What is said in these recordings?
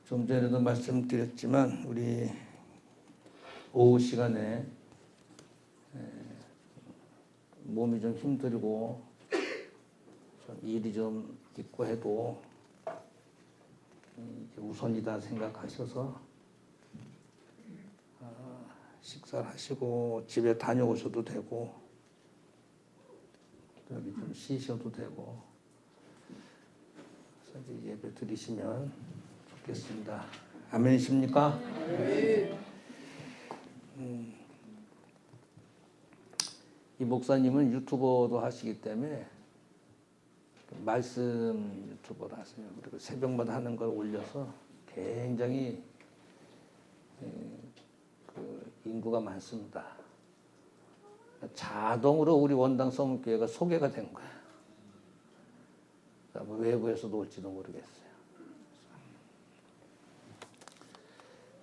좀 전에도 말씀드렸지만 우리 오후 시간에 몸이 좀 힘들고 좀 일이 좀 있고 해도 우선이다 생각하셔서 식사를 하시고 집에 다녀오셔도 되고 여기 좀 쉬셔도 되고 그래서 이제 예배 드리시면 좋겠습니다. 아멘이십니까? 네. 이 목사님은 유튜버도 하시기 때문에 말씀 유튜버를 하세요. 그리고 새벽마다 하는 걸 올려서 굉장히 그 인구가 많습니다. 자동으로 우리 원당 서문교회가 소개가 된 거야. 외부에서도 올지도 모르겠어요.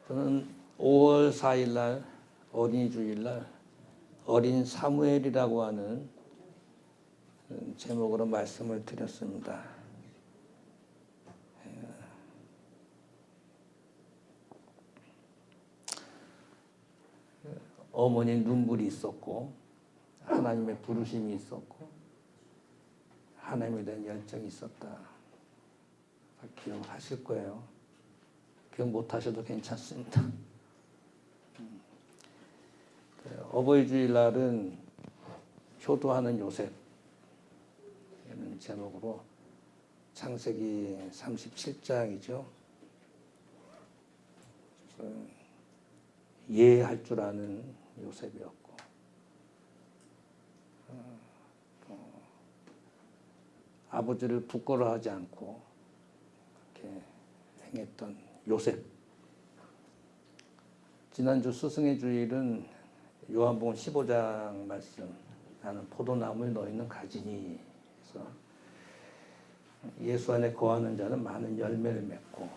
저는 5월 4일 날 어린이 주일날 어린 사무엘이라고 하는 제목으로 말씀을 드렸습니다. 어머니 눈물이 있었고 하나님의 부르심이 있었고 하나님에 대한 열정이 있었다. 기억하실 거예요. 기억 못하셔도 괜찮습니다. 어버이 주일날은 효도하는 요셉 이런 제목으로 창세기 37장이죠. 예할 줄 아는 요셉이었고 아버지를 부끄러워하지 않고 이렇게 행했던 요셉. 지난주 스승의 주일은 요한복음 15장 말씀 나는 포도나무에 너희는 가지니 그래서 예수 안에 거하는 자는 많은 열매를 맺고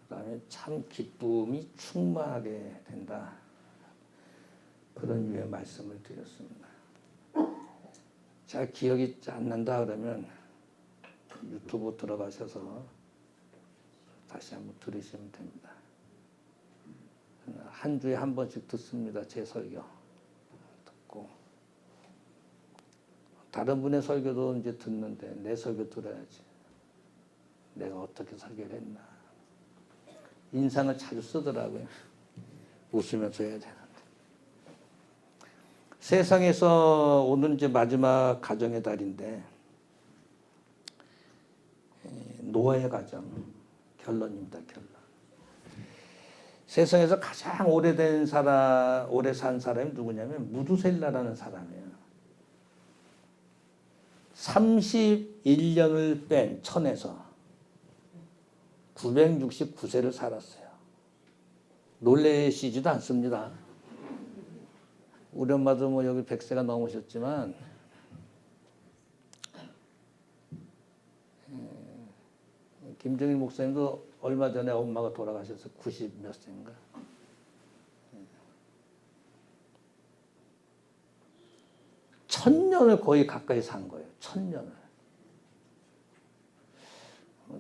그 다음에 참 기쁨이 충만하게 된다. 그런 유의 말씀을 드렸습니다. 잘 기억이 안 난다 그러면 유튜브 들어가셔서 다시 한번 들으시면 됩니다. 한 주에 한 번씩 듣습니다. 제 설교 듣고 다른 분의 설교도 이제 듣는데 내 설교 들어야지. 내가 어떻게 설교를 했나. 인상을 자주 쓰더라고요. 웃으면서 해야 되는데. 세상에서 오늘 이제 마지막 가정의 달인데 노아의 가정 결론입니다. 결론. 세상에서 가장 오래된 사람, 오래 산 사람이 누구냐면 무두셀라라는 사람이에요. 31년을 뺀 천에서 969세를 살았어요. 놀라시지도 않습니다. 우리 엄마도 뭐 여기 100세가 넘으셨지만 김정일 목사님도 얼마 전에 엄마가 돌아가셔서 90 몇 세인가. 1000년을 거의 가까이 산 거예요. 1000년을.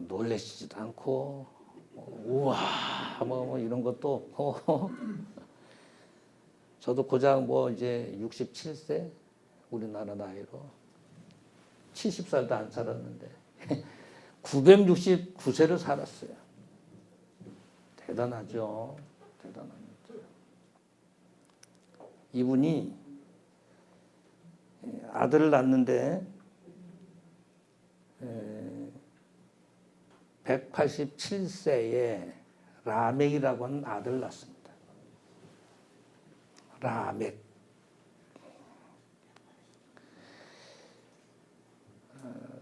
놀라시지도 않고 우와 뭐 이런 것도 없고 저도 고작 뭐 이제 67세 우리나라 나이로 70살도 안 살았는데 969세를 살았어요. 대단하죠. 대단합니다. 이분이 아들을 낳는데 187세에 라멕이라고 하는 아들을 낳습니다. 라멕.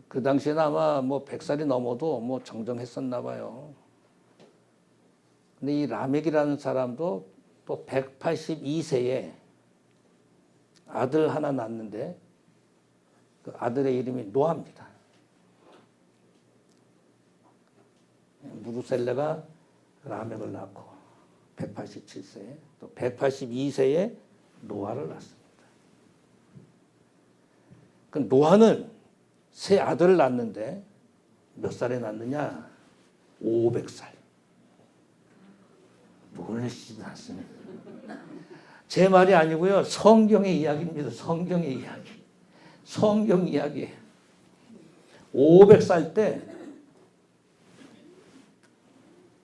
그 당시에는 아마 뭐 100살이 넘어도 뭐 정정했었나 봐요. 근데 이 라멕이라는 사람도 또 182세에 아들 하나 낳는데 그 아들의 이름이 노아입니다. 무두셀레가 라멕을 낳고 187세에 또 182세에 노아를 낳습니다. 그 노아는 세 아들을 낳는데 몇 살에 낳느냐? 500살. 모르시지도 않습니다. 제 말이 아니고요. 성경의 이야기입니다. 성경의 이야기. 성경 이야기예요. 500살 때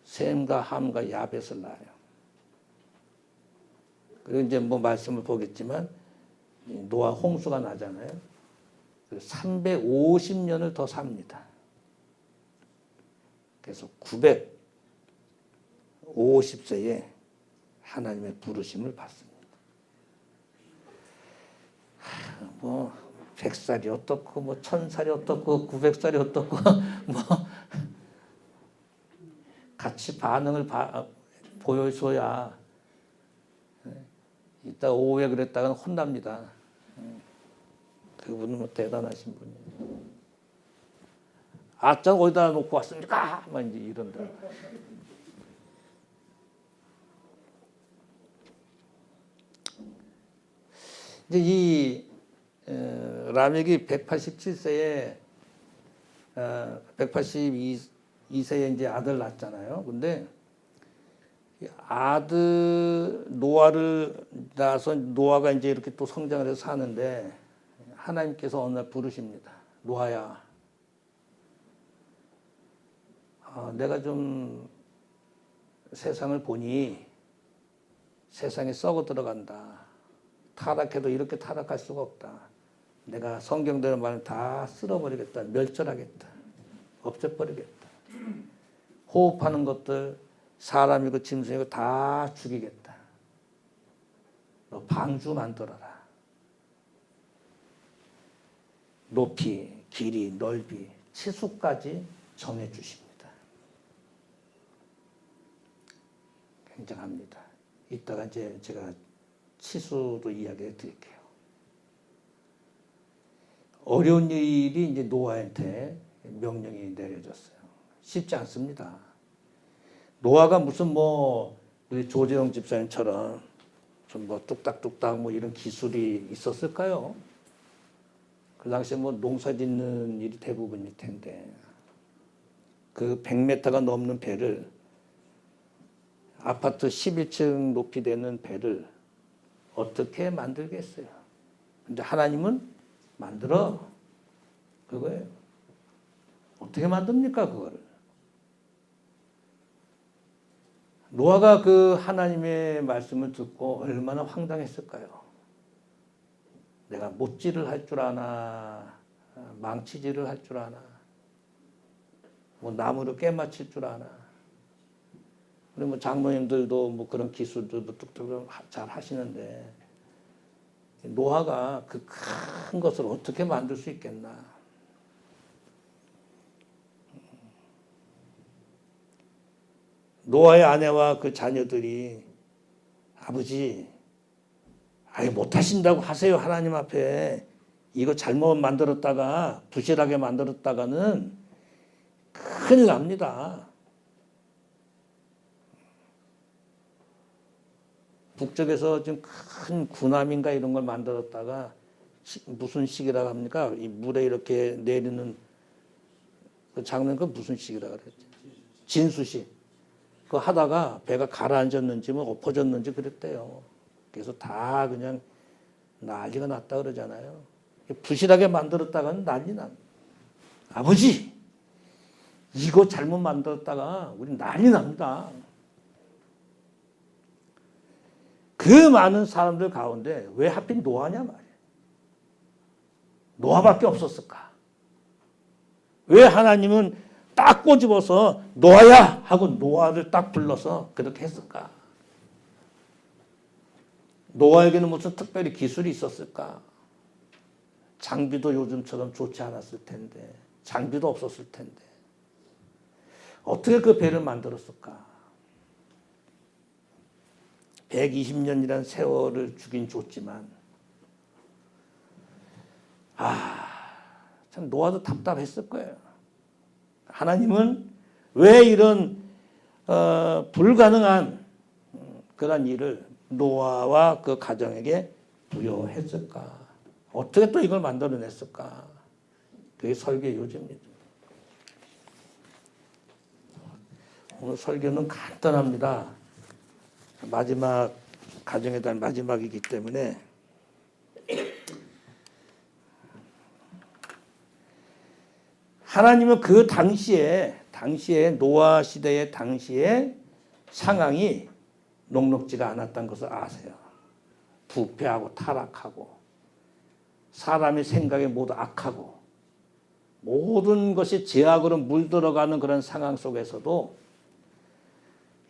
셈과 함과 야벳을 낳아요. 그리고 이제 뭐 말씀을 보겠지만 노아 홍수가 나잖아요. 350년을 더 삽니다. 그래서 950세에 하나님의 부르심을 받습니다. 뭐 100살이 어떻고 뭐 1000살이 어떻고 900살이 어떻고 뭐 같이 반응을 보여줘야 이따 오후에 그랬다가는 혼납니다. 그분은 뭐 대단하신 분이에요. 아짜 어디다 놓고 왔습니까? 막 이제 이런다. 이제 이 라멕이 187세에 182세에 이제 아들 낳았잖아요. 근데 아들 노아를 낳아서 노아가 이제 이렇게 또 성장을 해서 사는데 하나님께서 어느 날 부르십니다. 노아야, 내가 좀 세상을 보니 세상에 썩어 들어간다. 타락해도 이렇게 타락할 수가 없다. 내가 성경대로 말하면 다 쓸어버리겠다. 멸절하겠다. 없애버리겠다. 호흡하는 것들, 사람이고 짐승이고 다 죽이겠다. 너 방주 만들어라. 높이, 길이, 넓이, 치수까지 정해주십니다. 굉장합니다. 이따가 이제 제가 치수도 이야기해 드릴게요. 어려운 일이 이제 노아한테 명령이 내려졌어요. 쉽지 않습니다. 노아가 무슨 뭐 우리 조재영 집사님처럼 좀 뭐 뚝딱뚝딱 뭐 이런 기술이 있었을까요? 그 당시에 뭐 농사 짓는 일이 대부분일 텐데 그 100m가 넘는 배를 아파트 11층 높이 되는 배를 어떻게 만들겠어요? 근데 하나님은 만들어. 그거예요. 어떻게 만듭니까, 그거를? 노아가 그 하나님의 말씀을 듣고 얼마나 황당했을까요? 내가 못질을 할 줄 아나, 망치질을 할 줄 아나, 뭐 나무를 깨맞힐 줄 아나. 그리고 뭐 장로님들도 뭐 그런 기술들도 뚝뚝 잘 하시는데 노아가 그 큰 것을 어떻게 만들 수 있겠나? 노아의 아내와 그 자녀들이 아버지, 아예 못하신다고 하세요. 하나님 앞에 이거 잘못 만들었다가 부실하게 만들었다가는 큰일 납니다. 북쪽에서 좀 큰 군함인가 이런 걸 만들었다가 무슨 식이라고 합니까? 이 물에 이렇게 내리는 그 장면 그 무슨 식이라고 그랬지? 진수식. 그거 하다가 배가 가라앉았는지 뭐 엎어졌는지 그랬대요. 그래서 다 그냥 난리가 났다 그러잖아요. 부실하게 만들었다가는 난리 납니다. 아버지, 이거 잘못 만들었다가 우리 난리 납니다. 그 많은 사람들 가운데 왜 하필 노아냐 말이에요. 노아밖에 없었을까? 왜 하나님은 딱 꼬집어서 노아야 하고 노아를 딱 불러서 그렇게 했을까? 노아에게는 무슨 특별히 기술이 있었을까? 장비도 요즘처럼 좋지 않았을 텐데, 장비도 없었을 텐데 어떻게 그 배를 만들었을까? 120년이라는 세월을 주긴 줬지만 참 노아도 답답했을 거예요. 하나님은 왜 이런 불가능한 그런 일을 노아와 그 가정에게 부여했을까? 어떻게 또 이걸 만들어냈을까? 그게 설계의 요지입니다. 오늘 설교는 간단합니다. 마지막 가정의 달 마지막이기 때문에 하나님은 그 당시에 노아 시대의 당시에 상황이 녹록지가 않았다는 것을 아세요. 부패하고 타락하고 사람의 생각이 모두 악하고 모든 것이 죄악으로 물들어가는 그런 상황 속에서도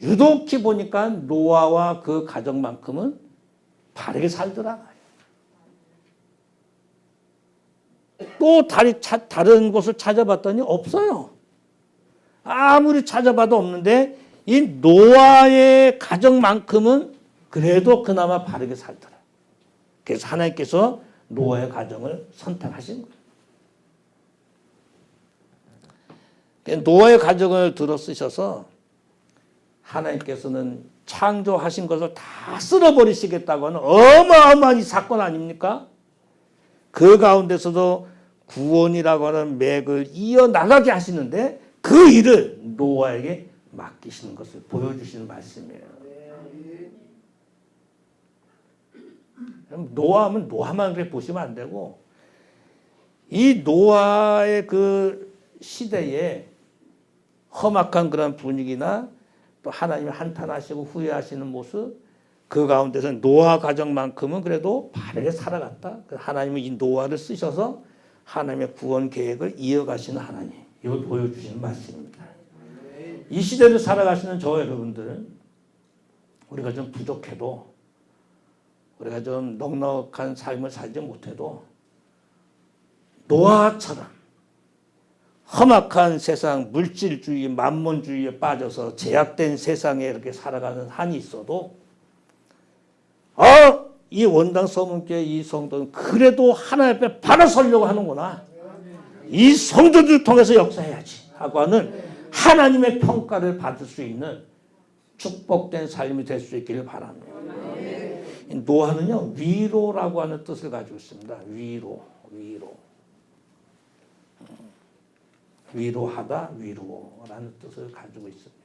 유독히 보니까 노아와 그 가정만큼은 바르게 살더라. 또 다른 곳을 찾아봤더니 없어요. 아무리 찾아봐도 없는데 이 노아의 가정만큼은 그래도 그나마 바르게 살더라. 그래서 하나님께서 노아의 가정을 선택하신 거예요. 노아의 가정을 들어 쓰셔서 하나님께서는 창조하신 것을 다 쓸어버리시겠다고 하는 어마어마한 이 사건 아닙니까? 그 가운데서도 구원이라고 하는 맥을 이어나가게 하시는데 그 일을 노아에게 맡기시는 것을 보여주시는 말씀이에요. 노아하면 노아만 그렇게 보시면 안 되고 이 노아의 그 시대에 험악한 그런 분위기나 또 하나님이 한탄하시고 후회하시는 모습 그 가운데서 노아 가정만큼은 그래도 바르게 살아갔다. 하나님은 이 노아를 쓰셔서 하나님의 구원 계획을 이어가시는 하나님. 이걸 보여주시는 말씀입니다. 이 시대를 살아가시는 저 여러분들 우리가 좀 부족해도 우리가 좀 넉넉한 삶을 살지 못해도 노아처럼 험악한 세상, 물질주의, 만몬주의에 빠져서 제약된 세상에 이렇게 살아가는 한이 있어도 이 원당 서문교회 이 성도는 그래도 하나님 앞에 바로 서려고 하는구나. 이 성도들을 통해서 역사해야지 하고 하는 하나님의 평가를 받을 수 있는 축복된 삶이 될 수 있기를 바랍니다. 노아는요 위로라고 하는 뜻을 가지고 있습니다. 위로하다, 위로라는 뜻을 가지고 있습니다.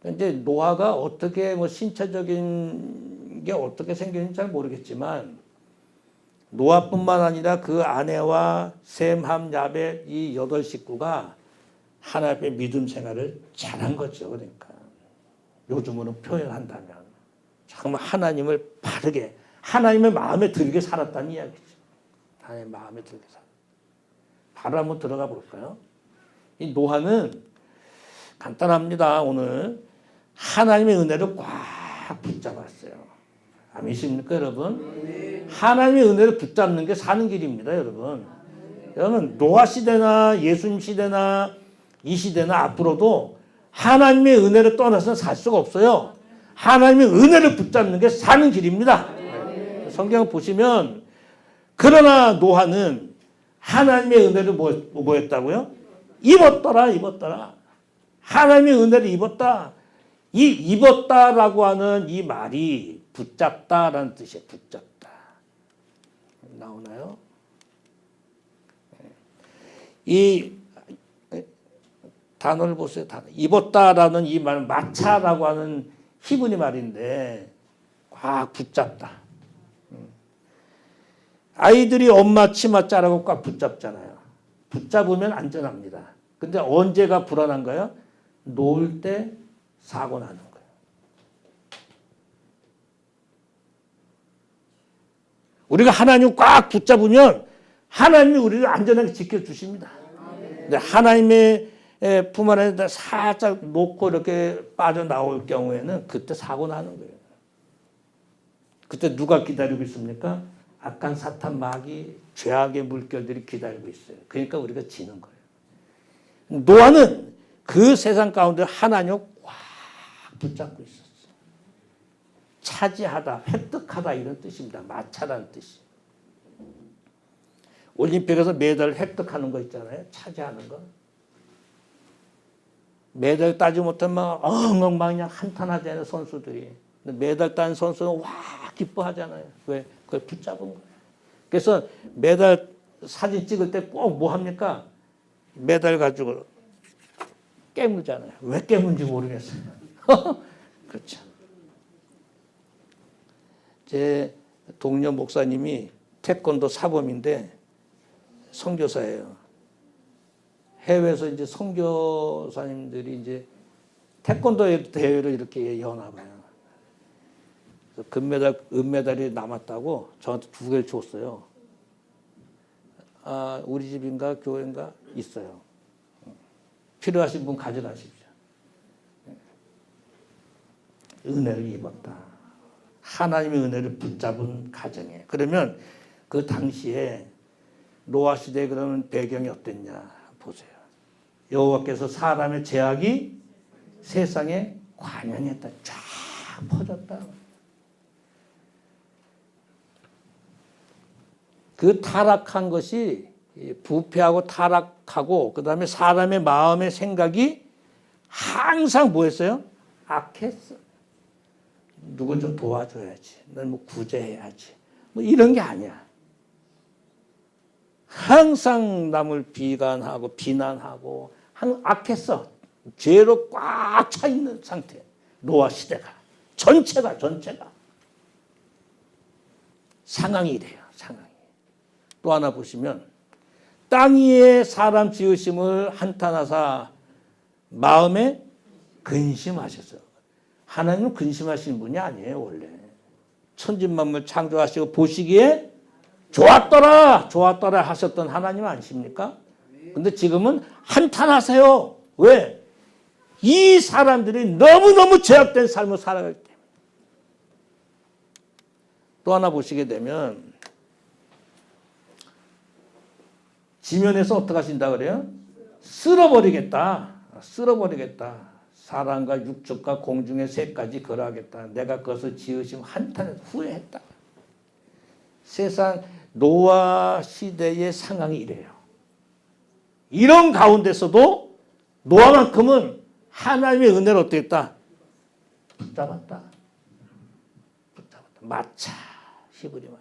이제 노아가 어떻게 신체적인 게 어떻게 생겼는지 잘 모르겠지만 노아뿐만 아니라 그 아내와 셈, 함, 야벳 이 8식구가 하나님 앞에 믿음 생활을 잘한 거죠. 그러니까 요즘으로 표현한다면 정말 하나님을 바르게 하나님의 마음에 들게 살았다는 이야기죠. 하나님의 마음에 들게 살았다. 바로 한번 들어가 볼까요? 이 노아는 간단합니다. 오늘 하나님의 은혜를 꽉 붙잡았어요. 아멘이십니까 여러분? 하나님의 은혜를 붙잡는 게 사는 길입니다. 여러분. 여러분 노아 시대나 예수님 시대나 이 시대나 앞으로도 하나님의 은혜를 떠나서는 살 수가 없어요. 하나님의 은혜를 붙잡는 게 사는 길입니다. 성경을 보시면 그러나 노아는 하나님의 은혜를 뭐였다고요? 입었더라. 하나님의 은혜를 입었다. 이 입었다라고 하는 이 말이 붙잡다라는 뜻이에요. 붙잡다. 나오나요? 이 단어를 보세요. 단어. 입었다라는 이 말은 마차라고 하는 히브리 말인데 꽉 붙잡다. 아이들이 엄마 치마 자라고 꽉 붙잡잖아요. 붙잡으면 안전합니다. 근데 언제가 불안한가요? 놓을 때 사고 나는 거예요. 우리가 하나님 꽉 붙잡으면 하나님이 우리를 안전하게 지켜주십니다. 근데 하나님의 품 안에 살짝 놓고 이렇게 빠져나올 경우에는 그때 사고 나는 거예요. 그때 누가 기다리고 있습니까? 악한 사탄 마귀 죄악의 물결들이 기다리고 있어요. 그러니까 우리가 지는 거예요. 노아는 그 세상 가운데 하나님을 꽉 붙잡고 있었어요. 차지하다, 획득하다 이런 뜻입니다. 마차라는 뜻이. 올림픽에서 메달 획득하는 거 있잖아요. 차지하는 거. 메달 따지 못하면 막 엉엉망냥 한탄하잖아요. 선수들이. 근데 메달 딴 선수는 와 기뻐하잖아요. 왜? 그걸 붙잡은 거예요. 그래서 메달 사진 찍을 때 꼭 뭐 합니까? 메달 가지고 깨물잖아요. 왜 깨문지 모르겠어요. 그렇죠. 제 동료 목사님이 태권도 사범인데 선교사예요. 해외에서 이제 선교사님들이 이제 태권도 대회를 이렇게 여나 봐요. 금메달, 은메달이 남았다고 저한테 2개를 줬어요. 아, 우리 집인가 교회인가 있어요. 필요하신 분 가져가십시오. 은혜를 입었다. 하나님의 은혜를 붙잡은 가정에. 그러면 그 당시에 노아 시대에 그러는 배경이 어땠냐 보세요. 여호와께서 사람의 죄악이 세상에 관영했다. 쫙 퍼졌다. 그 타락한 것이 부패하고 타락하고 그 다음에 사람의 마음의 생각이 항상 뭐였어요? 악했어. 누구 좀 도와줘야지. 넌 뭐 구제해야지. 뭐 이런 게 아니야. 항상 남을 비관하고 비난하고 악했어. 죄로 꽉 차 있는 상태. 노아 시대가. 전체가. 상황이 이래요. 상황이. 또 하나 보시면 땅 위에 사람 지으심을 한탄하사 마음에 근심하셨어요. 하나님은 근심하시는 분이 아니에요. 원래. 천진만물 창조하시고 보시기에 좋았더라 하셨던 하나님 아니십니까? 근데 지금은 한탄하세요. 왜? 이 사람들이 너무너무 죄악된 삶을 살아가기 때문에. 또 하나 보시게 되면 지면에서 어떻게 하신다 그래요? 쓸어버리겠다. 사람과 육축과 공중의 새까지 걸어하겠다. 내가 그것을 지으심 한탄해서 후회했다. 세상 노아 시대의 상황이 이래요. 이런 가운데서도 노아만큼은 하나님의 은혜를 어떻게 했다? 붙잡았다. 마차 히브리 말.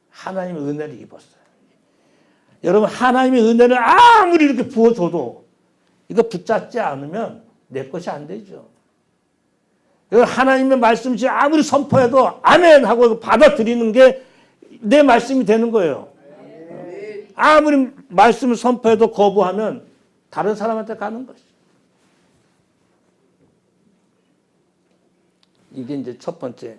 하나님의 은혜를 입었어요. 여러분 하나님의 은혜를 아무리 이렇게 부어줘도 이거 붙잡지 않으면 내 것이 안 되죠. 하나님의 말씀을 아무리 선포해도 아멘 하고 받아들이는 게 내 말씀이 되는 거예요. 아무리 말씀을 선포해도 거부하면 다른 사람한테 가는 것이죠. 이게 이제 첫 번째.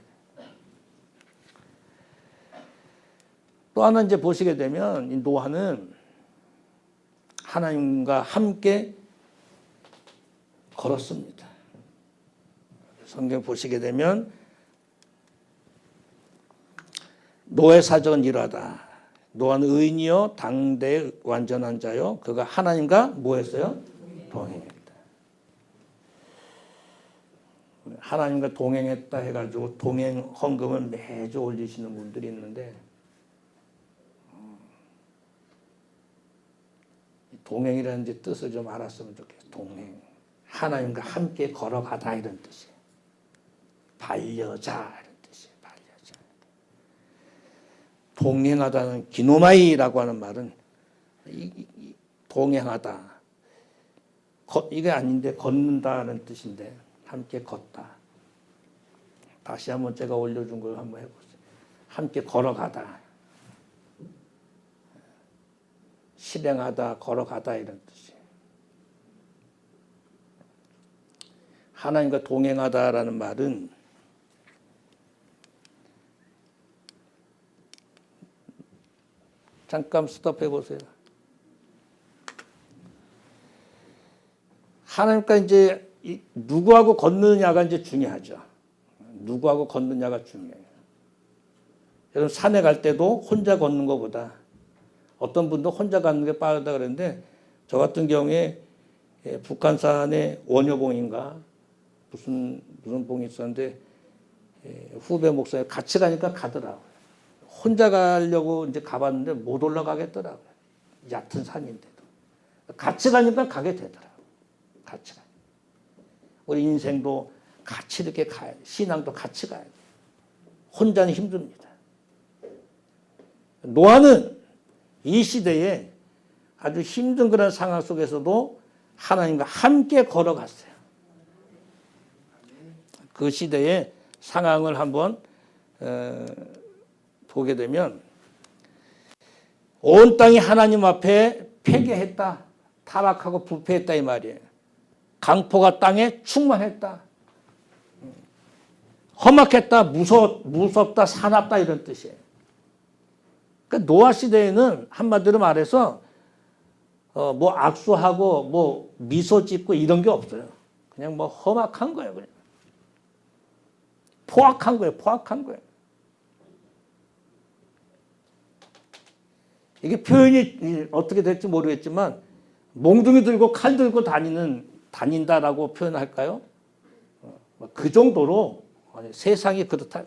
또 하나 이제 보시게 되면 이 노아는 하나님과 함께 걸었습니다. 성경 보시게 되면 노의 사적은 이러하다. 노아는 의인이요 당대의 완전한 자요. 그가 하나님과 뭐 했어요? 동행했다. 하나님과 동행했다 해가지고 동행 헌금을 매주 올리시는 분들이 있는데 동행이라는 뜻을 좀 알았으면 좋겠어요. 동행. 하나님과 함께 걸어가다 이런 뜻이에요. 반려자 이런 뜻이에요. 반려자. 동행하다는 기노마이라고 하는 말은 동행하다. 이게 아닌데 걷는다는 뜻인데 함께 걷다. 다시 한번 제가 올려준 걸 한번 해보세요. 함께 걸어가다. 실행하다, 걸어가다 이런 뜻이에요. 하나님과 동행하다라는 말은 잠깐 스톱해 보세요. 하나님과 이제 누구하고 걷느냐가 이제 중요하죠. 누구하고 걷느냐가 중요해요. 여러분 산에 갈 때도 혼자 걷는 것보다 어떤 분도 혼자 가는 게 빠르다 그러는데 저 같은 경우에 북한산에 원효봉인가 무슨 봉이 있었는데 후배 목사님 같이 가니까 가더라고요. 혼자 가려고 이제 가봤는데 못 올라가겠더라고요. 얕은 산인데도. 같이 가니까 가게 되더라고요. 같이 가요. 우리 인생도 같이 이렇게 가야 돼. 신앙도 같이 가야 돼. 혼자는 힘듭니다. 노아는 이 시대에 아주 힘든 그런 상황 속에서도 하나님과 함께 걸어갔어요. 그 시대의 상황을 한번 보게 되면 온 땅이 하나님 앞에 폐괴했다. 타락하고 부패했다 이 말이에요. 강포가 땅에 충만했다. 험악했다. 무섭다. 사납다 이런 뜻이에요. 그러니까 노아 시대에는 한마디로 말해서 뭐 악수하고 뭐 미소 짓고 이런 게 없어요. 그냥 뭐 험악한 거예요. 그냥. 포악한 거예요. 포악한 거예요. 이게 표현이 어떻게 될지 모르겠지만 몽둥이 들고 칼 들고 다닌다라고 표현할까요? 그 정도로 세상이 그렇다.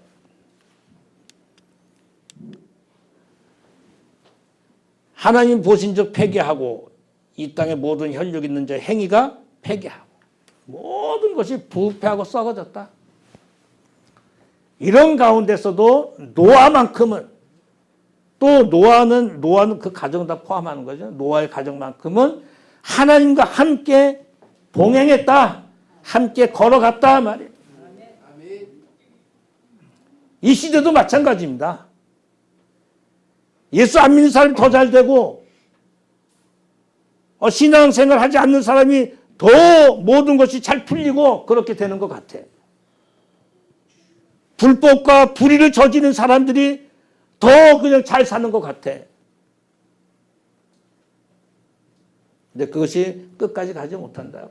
하나님 보신 즉 폐기하고 이 땅에 모든 혈육 있는 자의 행위가 폐기하고 모든 것이 부패하고 썩어졌다. 이런 가운데서도 노아만큼은 또 노아는 그 가정 다 포함하는 거죠. 노아의 가정만큼은 하나님과 함께 동행했다. 함께 걸어갔다 말이에요. 이 시대도 마찬가지입니다. 예수 안 믿는 사람이 더 잘 되고 신앙생활 하지 않는 사람이 더 모든 것이 잘 풀리고 그렇게 되는 것 같아. 불법과 불의를 저지른 사람들이 더 그냥 잘 사는 것 같아. 근데 그것이 끝까지 가지 못한다.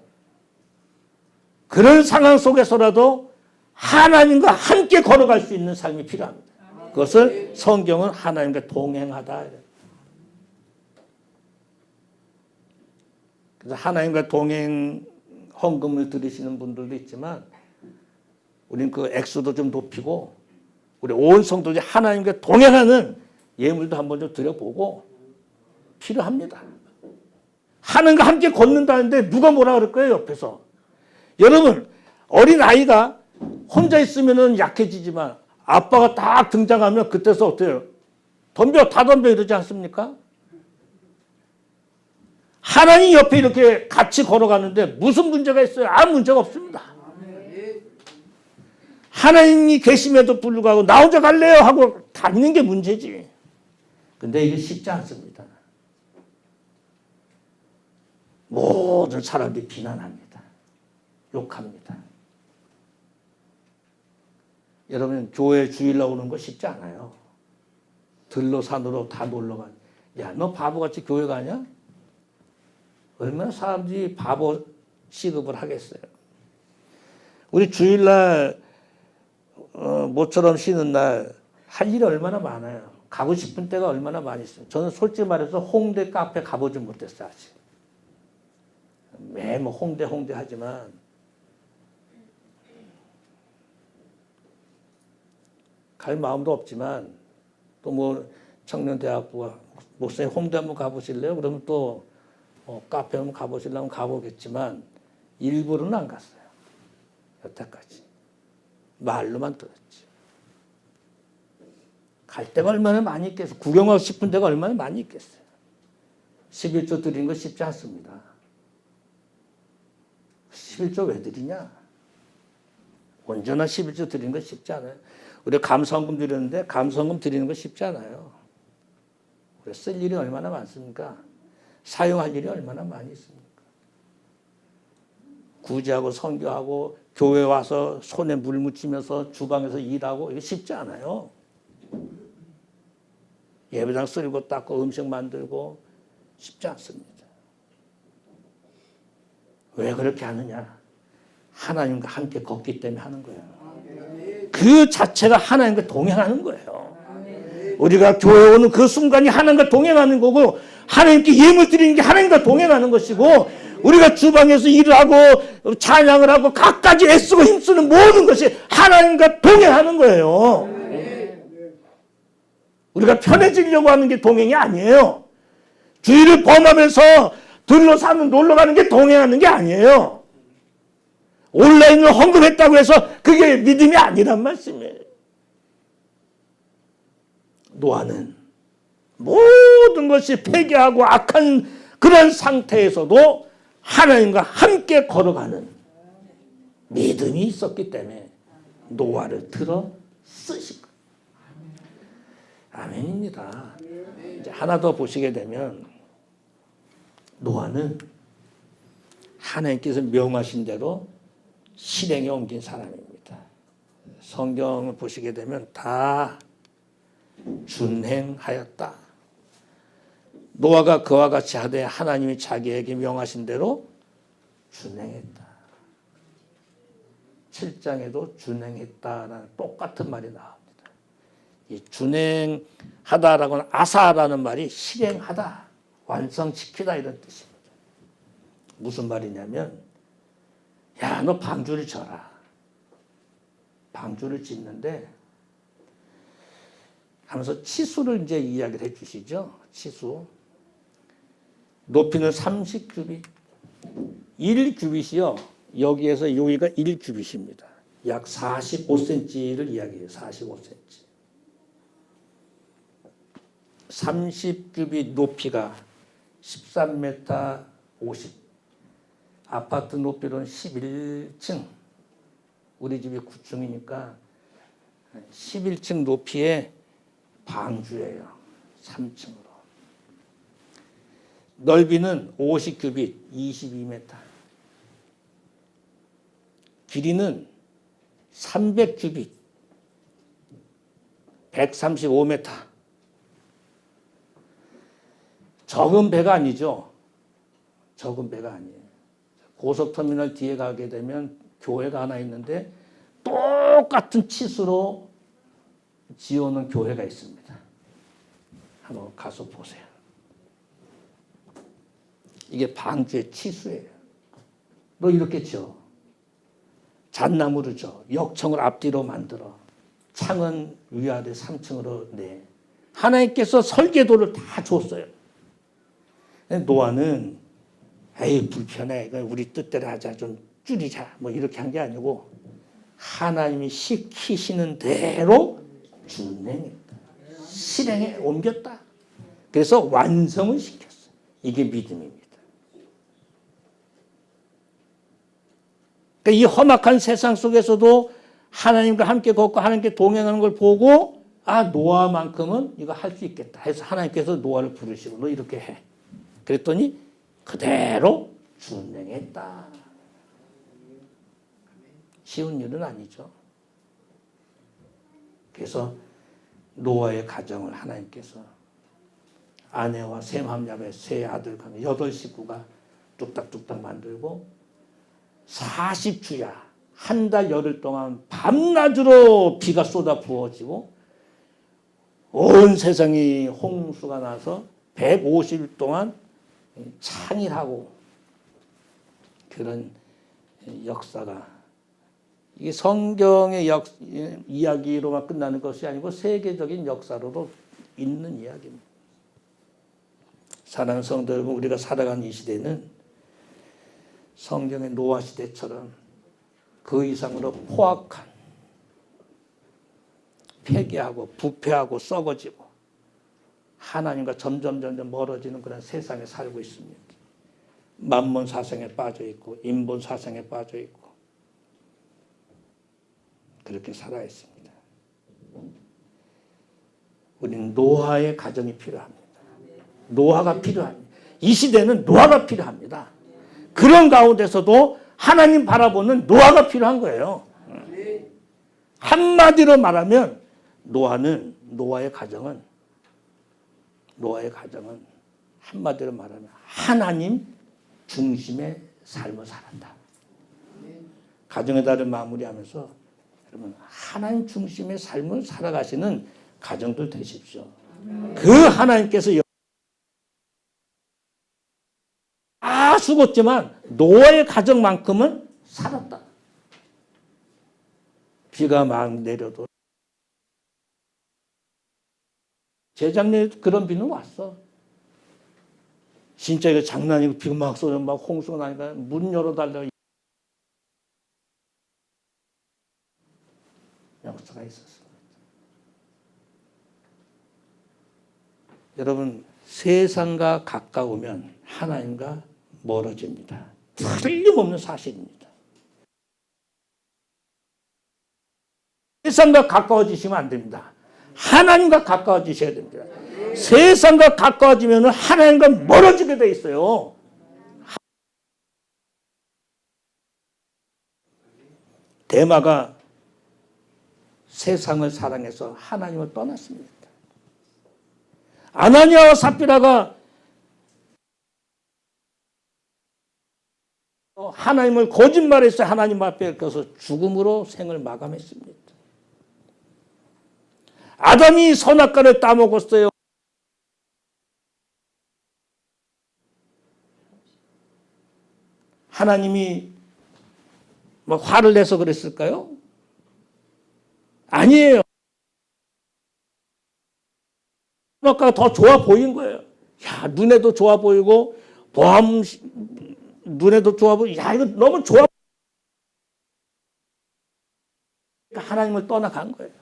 그런 상황 속에서라도 하나님과 함께 걸어갈 수 있는 삶이 필요합니다. 그것을 성경은 하나님과 동행하다. 그래서 하나님과 동행 헌금을 드리시는 분들도 있지만 우리는 그 액수도 좀 높이고 우리 온 성도들이 하나님과 동행하는 예물도 한번 좀 드려보고 필요합니다. 하나님과 함께 걷는다는데 누가 뭐라 그럴 거예요, 옆에서. 여러분, 어린아이가 혼자 있으면 약해지지만 아빠가 딱 등장하면 그때서 어때요? 덤벼, 다 덤벼 이러지 않습니까? 하나님 옆에 이렇게 같이 걸어가는데 무슨 문제가 있어요? 아무 문제가 없습니다. 하나님이 계심에도 불구하고 나 혼자 갈래요 하고 다니는 게 문제지. 근데 이게 쉽지 않습니다. 모든 사람들이 비난합니다. 욕합니다. 여러분 교회 주일 나오는 거 쉽지 않아요. 들로 산으로 다 놀러 가. 야, 너 바보같이 교회 가냐? 얼마나 사람들이 바보 취급을 하겠어요. 우리 주일날 모처럼 쉬는 날 할 일이 얼마나 많아요. 가고 싶은 때가 얼마나 많이 있어요. 저는 솔직히 말해서 홍대 카페 가보지 못했어요. 아직. 매일 뭐 홍대 하지만 갈 마음도 없지만 또 뭐 청년대학부가 목사님 홍대 한번 가보실래요? 그러면 또 카페 한번 가보시려면 가보겠지만 일부러는 안 갔어요. 여태까지. 말로만 들었지. 갈 데가 얼마나 많이 있겠어요. 구경하고 싶은 데가 얼마나 많이 있겠어요. 11조 드리는 거 쉽지 않습니다. 11조 왜 드리냐? 언제나 11조 드리는 거 쉽지 않아요. 우리 감사헌금 드리는데 감사헌금 드리는 거 쉽지 않아요. 우리 쓸 일이 얼마나 많습니까? 사용할 일이 얼마나 많이 있습니까? 구제하고 선교하고 교회 와서 손에 물 묻히면서 주방에서 일하고 이게 쉽지 않아요. 예배당 쓸고 닦고 음식 만들고 쉽지 않습니다. 왜 그렇게 하느냐? 하나님과 함께 걷기 때문에 하는 거예요. 그 자체가 하나님과 동행하는 거예요. 우리가 교회 오는 그 순간이 하나님과 동행하는 거고 하나님께 예물 드리는 게 하나님과 동행하는 것이고 우리가 주방에서 일을 하고 찬양을 하고 갖가지 애쓰고 힘쓰는 모든 것이 하나님과 동행하는 거예요. 우리가 편해지려고 하는 게 동행이 아니에요. 주의를 범하면서 들러 사는 놀러 가는 게 동행하는 게 아니에요. 온라인으로 헌금했다고 해서 그게 믿음이 아니란 말씀이에요. 노아는 모든 것이 폐기하고 악한 그런 상태에서도 하나님과 함께 걸어가는 믿음이 있었기 때문에 노아를 들어 쓰신 거예요. 아멘입니다. 이제 하나 더 보시게 되면 노아는 하나님께서 명하신 대로 실행에 옮긴 사람입니다. 성경을 보시게 되면 다 준행하였다. 노아가 그와 같이 하되 하나님이 자기에게 명하신 대로 준행했다. 7장에도 준행했다라는 똑같은 말이 나옵니다. 이 준행하다라고는 아사라는 말이 실행하다, 완성시키다 이런 뜻입니다. 무슨 말이냐면 야, 너 방주를 져라. 방주를 짓는데 하면서 치수를 이제 이야기를 해 주시죠. 치수. 높이는 30규빗. 1규빗이요. 여기에서 여기가 1규빗입니다. 약 45cm를 이야기해요. 45cm. 30규빗 높이가 13m 50. 아파트 높이로는 11층. 우리 집이 9층이니까 11층 높이의 방주예요. 3층으로. 넓이는 50규빗, 22m. 길이는 300규빗, 135m. 적은 배가 아니죠. 적은 배가 아니에요. 고속터미널 뒤에 가게 되면 교회가 하나 있는데 똑같은 치수로 지어놓은 교회가 있습니다. 한번 가서 보세요. 이게 방주의 치수예요. 너 이렇게 지어. 잣나무를 줘. 역청을 앞뒤로 만들어. 창은 위아래 3층으로 내. 하나님께서 설계도를 다 줬어요. 노아는 에이 불편해. 우리 뜻대로 하자. 좀 줄이자. 뭐 이렇게 한 게 아니고 하나님이 시키시는 대로 준행했다. 실행에 옮겼다. 그래서 완성을 시켰어요. 이게 믿음입니다. 그러니까 이 험악한 세상 속에서도 하나님과 함께 걷고 하나님께 동행하는 걸 보고 아 노아만큼은 이거 할 수 있겠다 해서 하나님께서 노아를 부르시고 너 이렇게 해. 그랬더니 그대로 준행했다. 쉬운 일은 아니죠. 그래서 노아의 가정을 하나님께서 아내와 셈함야벳 세 아들 8식구가 뚝딱뚝딱 만들고 40주야 한 달 열흘 동안 밤낮으로 비가 쏟아 부어지고 온 세상이 홍수가 나서 150일 동안 창일하고 그런 역사가 이게 성경의 이야기로만 끝나는 것이 아니고 세계적인 역사로도 있는 이야기입니다. 사랑하는 성도 여러분, 우리가 살아가는 이 시대는 성경의 노아 시대처럼 그 이상으로 포악한, 폐기하고 부패하고 썩어지고 하나님과 점점 멀어지는 그런 세상에 살고 있습니다. 만몬 사상에 빠져 있고 인본 사상에 빠져 있고 그렇게 살아 있습니다. 우리는 노아의 가정이 필요합니다. 노아가 필요합니다. 이 시대는 노아가 필요합니다. 그런 가운데서도 하나님 바라보는 노아가 필요한 거예요. 한마디로 말하면 노아의 가정은 한마디로 말하면 하나님 중심의 삶을 살았다. 가정의 달을 마무리하면서 여러분 하나님 중심의 삶을 살아가시는 가정들 되십시오. 그 하나님께서 죽었지만 노아의 가정만큼은 살았다. 비가 막 내려도 재작년에 그런 비는 왔어. 진짜 이거 장난이고 비가 막 쏟아 막 홍수가 나니까 문 열어달라고 역사가 있었습니다. 여러분 세상과 가까우면 하나님과 멀어집니다. 틀림없는 사실입니다. 세상과 가까워지시면 안 됩니다. 하나님과 가까워지셔야 됩니다. 세상과 가까워지면 하나님과 멀어지게 돼 있어요. 데마가 세상을 사랑해서 하나님을 떠났습니다. 아나니아와 삽비라가 하나님을 거짓말해서 하나님 앞에 가서 죽음으로 생을 마감했습니다. 아담이 선악과를 따먹었어요. 하나님이 뭐 화를 내서 그랬을까요? 아니에요. 선악과가 더 좋아 보인 거예요. 야, 눈에도 좋아 보이고 눈에도 좋아 보이고 야, 이거 너무 좋아. 그러니까 하나님을 떠나간 거예요.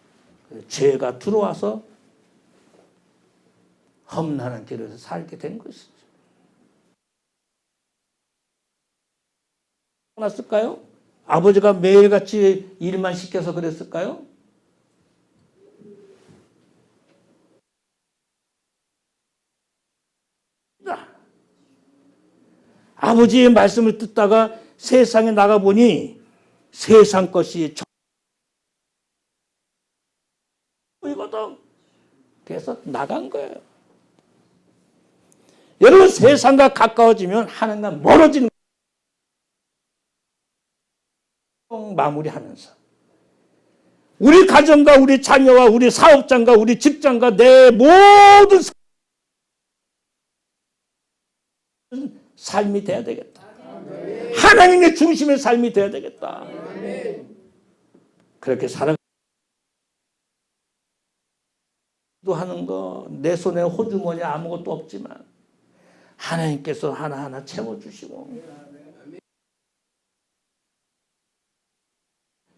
죄가 들어와서 험난한 길에서 살게 된 것이죠. 떠났을까요? 아버지가 매일같이 일만 시켜서 그랬을까요? 아버지의 말씀을 듣다가 세상에 나가보니 세상 것이 보이거든. 그래서 나간 거예요. 여러분, 세상과 가까워지면 하나님과 멀어지는 마무리하면서 우리 가정과 우리 자녀와 우리 사업장과 우리 직장과 내 모든 삶이 돼야 되겠다. 하나님의 중심의 삶이 돼야 되겠다. 그렇게 살아 하는 거, 내 손에 호주머니 아무것도 없지만 하나님께서 하나하나 채워주시고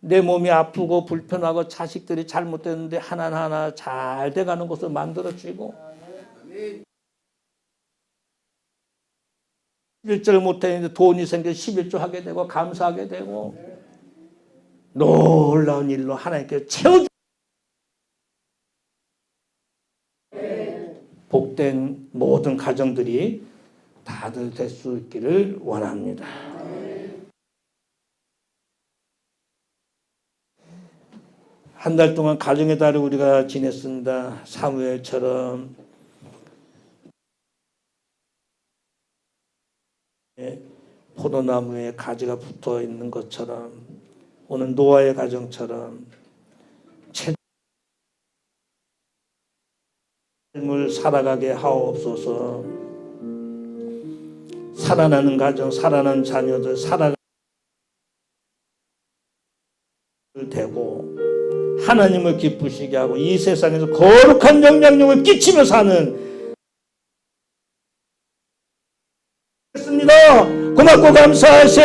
내 몸이 아프고 불편하고 자식들이 잘못됐는데 하나하나 잘 돼가는 것을 만들어주고 11조를 못했는데 돈이 생겨 11조 하게 되고 감사하게 되고 놀라운 일로 하나님께서 채워주시고 복된 모든 가정들이 다들 될 수 있기를 원합니다. 한 달 동안 가정의 달을 우리가 지냈습니다. 사무엘처럼 포도나무에 가지가 붙어 있는 것처럼 오늘 노아의 가정처럼 삶을 살아가게 하옵소서. 살아나는 가정, 살아나는 자녀들, 살아가는 되고 하나님을 기쁘시게 하고 이 세상에서 거룩한 영향력을 끼치며 사는 고맙고 감사하세